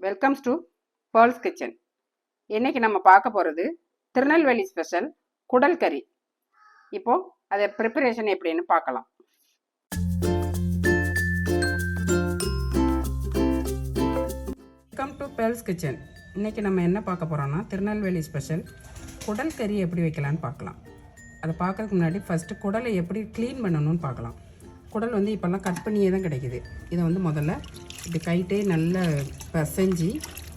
Welcomes to pearls kitchen. இன்றைக்கி நம்ம பார்க்க போகிறது திருநெல்வேலி ஸ்பெஷல் குடல் கறி. இப்போது அதை ப்ரிப்பரேஷன் எப்படின்னு பார்க்கலாம். Welcome to pearls kitchen. இன்றைக்கி நம்ம என்ன பார்க்க போகிறோம்னா திருநெல்வேலி ஸ்பெஷல் குடல் கறி எப்படி வைக்கலான்னு பார்க்கலாம். அதை பார்க்கறதுக்கு முன்னாடி ஃபஸ்ட்டு குடலை எப்படி க்ளீன் பண்ணணும்னு பார்க்கலாம். குடல் வந்து இப்போல்லாம் கட் பண்ணியே தான் கிடைக்குது. இதை வந்து முதல்ல இப்படி கைட்டே நல்லா பிசைஞ்சு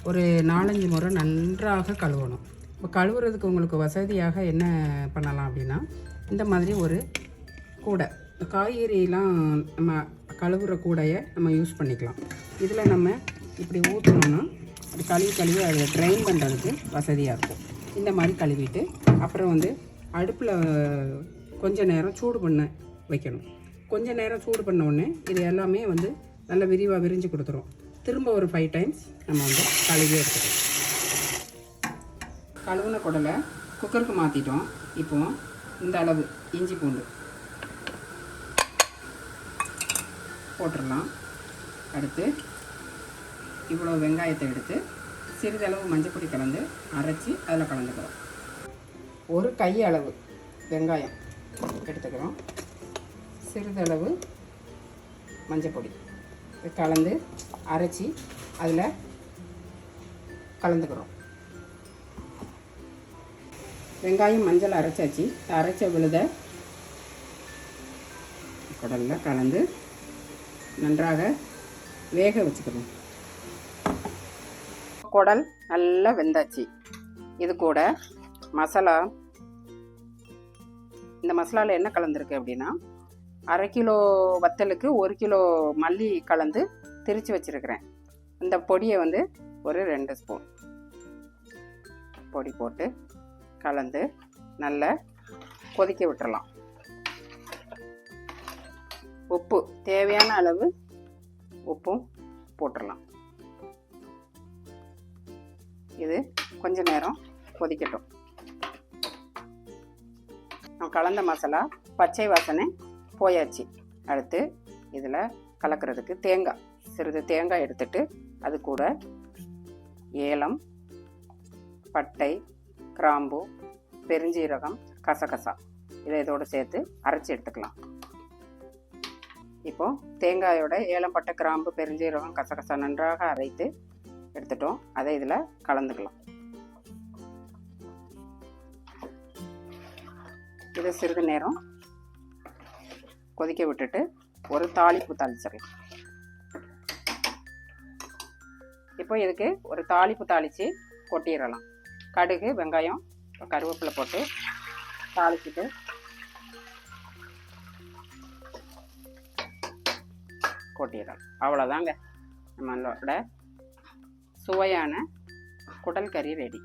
ஒரு 4-5 முறை நன்றாக கழுவணும். இப்போ கழுவுறதுக்கு உங்களுக்கு வசதியாக என்ன பண்ணலாம் அப்படின்னா, இந்த மாதிரி ஒரு கூடை, காய்கறியெலாம் நம்ம கழுவுற கூடையை நம்ம யூஸ் பண்ணிக்கலாம். இதில் நம்ம இப்படி ஊற்றணுன்னா கழுவி அதை ட்ரைன் பண்ணுறதுக்கு வசதியாக இருக்கும். இந்த மாதிரி கழுவிட்டு அப்புறம் வந்து அடுப்பில் கொஞ்சம் நேரம் சூடு பண்ண வைக்கணும். கொஞ்சம் நேரம் சூடு பண்ண உடனே இது எல்லாமே வந்து நல்லா விரிவாக விரிஞ்சு கொடுத்துரும். திரும்ப ஒரு 5 டைம்ஸ் நம்ம வந்து கழுவி எடுத்துக்கணும். கழுவுன குடலை குக்கருக்கு மாற்றிட்டோம். இப்போ இந்த அளவு இஞ்சி பூண்டு போட்டுடலாம். அடுத்து இவ்வளோ வெங்காயத்தை எடுத்து சிறிதளவு மஞ்சப்பொடி கலந்து அரைச்சி அதில் கலந்துக்கிறோம். ஒரு கையளவு வெங்காயம் எடுத்துக்கிறோம். சிறிதளவு மஞ்சப்பொடி கலந்து அரைச்சி அதில் கலந்துக்கிறோம். வெங்காயம் மஞ்சள் அரைச்சாச்சு. அரைச்ச விழுத குடலில் கலந்து நன்றாக வேக வச்சுக்கிறோம். குடல் நல்லா வெந்தாச்சு. இது கூட மசாலா, இந்த மசாலாவில் என்ன கலந்துருக்கு அப்படின்னா, 1/2 கிலோ வத்தலுக்கு 1 கிலோ மல்லி கலந்து திரித்து வச்சுருக்கிறேன். இந்த பொடியை வந்து ஒரு 2 ஸ்பூன் பொடி போட்டு கலந்து நல்லா கொதிக்க விட்டுறலாம். உப்பு தேவையான அளவு உப்பும் போட்டுடலாம். இது கொஞ்ச நேரம் கொதிக்கட்டும். நான் கலந்த மசாலா பச்சை வாசனை போயாச்சு. அடுத்து இதில் கலக்கிறதுக்கு தேங்காய், சிறிது தேங்காய் எடுத்துட்டு அது கூட ஏலம், பட்டை, கிராம்பு, பெருஞ்சீரகம், கசகசா இதை இதோடு சேர்த்து அரைச்சி எடுத்துக்கலாம். இப்போது தேங்காயோட ஏலம், பட்டை, கிராம்பு, பெருஞ்சீரகம், கசகசா நன்றாக அரைத்து எடுத்துட்டோம். அதை இதில் கலந்துக்கலாம். இதை சிறிது நேரம் கொதிக்க விட்டுட்டு ஒரு தாளிப்பு தாளிச்சிடலாம். இப்போ இதுக்கு ஒரு தாளிப்பு தாளித்து கொட்டிடலாம். கடுகு, வெங்காயம், கருவேப்பிலை போட்டு தாளிச்சிட்டு கொட்டிடலாம். அவ்வளோதாங்க, நம்மளோட சுவையான குடல் கறி ரெடி.